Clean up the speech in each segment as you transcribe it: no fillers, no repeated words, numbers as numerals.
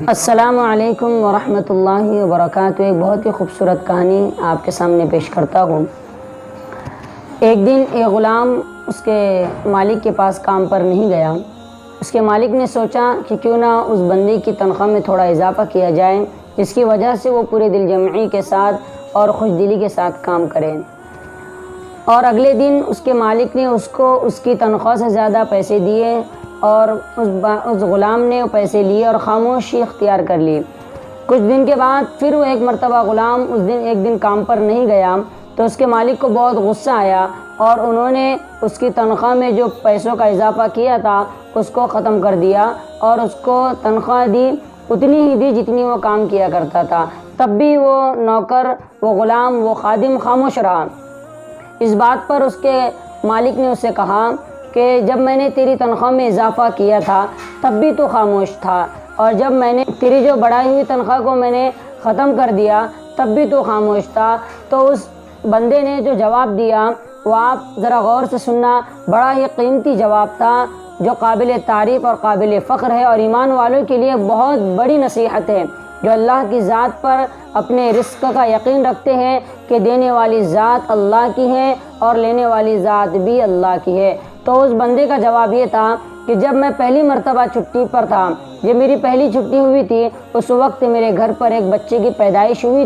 السلام علیکم ورحمۃ اللہ وبرکاتہ۔ ایک بہت ہی خوبصورت کہانی آپ کے سامنے پیش کرتا ہوں۔ ایک دن ایک غلام اس کے مالک کے پاس کام پر نہیں گیا۔ اس کے مالک نے سوچا کہ کیوں نہ اس بندے کی تنخواہ میں تھوڑا اضافہ کیا جائے، جس کی وجہ سے وہ پورے دل جمعی کے ساتھ اور خوش دلی کے ساتھ کام کرے۔ اور اگلے دن اس کے مالک نے اس کو اس کی تنخواہ سے زیادہ پیسے دیے اور اس غلام نے وہ پیسے لیے اور خاموشی اختیار کر لی۔ کچھ دن کے بعد پھر وہ ایک مرتبہ غلام ایک دن کام پر نہیں گیا تو اس کے مالک کو بہت غصہ آیا اور انہوں نے اس کی تنخواہ میں جو پیسوں کا اضافہ کیا تھا اس کو ختم کر دیا اور اس کو تنخواہ دی اتنی ہی دی جتنی وہ کام کیا کرتا تھا۔ تب بھی وہ نوکر، وہ غلام، وہ خادم خاموش رہا۔ اس بات پر اس کے مالک نے اسے کہا کہ جب میں نے تیری تنخواہ میں اضافہ کیا تھا تب بھی تو خاموش تھا، اور جب میں نے تیری جو بڑھائی ہوئی تنخواہ کو میں نے ختم کر دیا تب بھی تو خاموش تھا۔ تو اس بندے نے جو جواب دیا وہ آپ ذرا غور سے سننا، بڑا ہی قیمتی جواب تھا جو قابل تعریف اور قابل فخر ہے اور ایمان والوں کے لیے بہت بڑی نصیحت ہے، جو اللہ کی ذات پر اپنے رزق کا یقین رکھتے ہیں کہ دینے والی ذات اللہ کی ہے اور لینے والی ذات بھی اللہ کی ہے۔ تو اس بندے کا جواب یہ تھا کہ جب میں پہلی مرتبہ چھٹی پر تھا، یہ میری پہلی چھٹی ہوئی تھی، اس وقت میرے گھر پر ایک بچے کی پیدائش ہوئی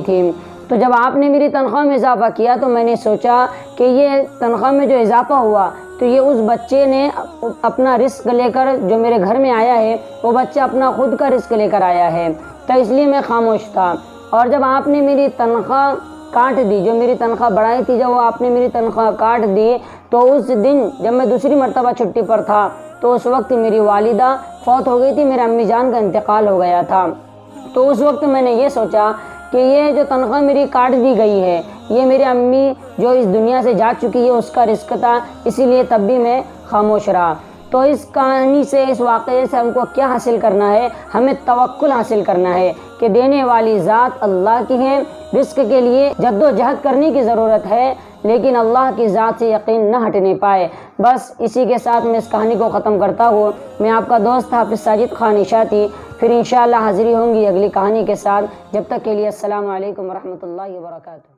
تھی، تو جب آپ نے میری تنخواہ میں اضافہ کیا تو میں نے سوچا کہ یہ تنخواہ میں جو اضافہ ہوا تو یہ اس بچے نے اپنا رزق لے کر جو میرے گھر میں آیا ہے، وہ بچہ اپنا خود کا رزق لے کر آیا ہے، تو اس لیے میں خاموش تھا۔ اور جب آپ نے میری تنخواہ کاٹ دی، جو میری تنخواہ بڑھائی تھی، جب وہ آپ نے میری تنخواہ کاٹ دی تو اس دن جب میں دوسری مرتبہ چھٹی پر تھا تو اس وقت میری والدہ فوت ہو گئی تھی، میرے امی جان کا انتقال ہو گیا تھا۔ تو اس وقت میں نے یہ سوچا کہ یہ جو تنخواہ میری کاٹ دی گئی ہے یہ میری امی جو اس دنیا سے جا چکی ہے اس کا رزق تھا، اسی لیے تب بھی میں خاموش رہا۔ تو اس کہانی سے، اس واقعے سے ہم کو کیا حاصل کرنا ہے؟ ہمیں توکل حاصل کرنا ہے کہ دینے والی ذات اللہ کی ہے۔ رزق کے لیے جد و جہد کرنے کی ضرورت ہے لیکن اللہ کی ذات سے یقین نہ ہٹنے پائے۔ بس اسی کے ساتھ میں اس کہانی کو ختم کرتا ہوں۔ میں آپ کا دوست حافظ ساجد خان نشاطی، پھر انشاءاللہ حاضری ہوں گی اگلی کہانی کے ساتھ۔ جب تک کے لیے السلام علیکم ورحمۃ اللہ وبرکاتہ۔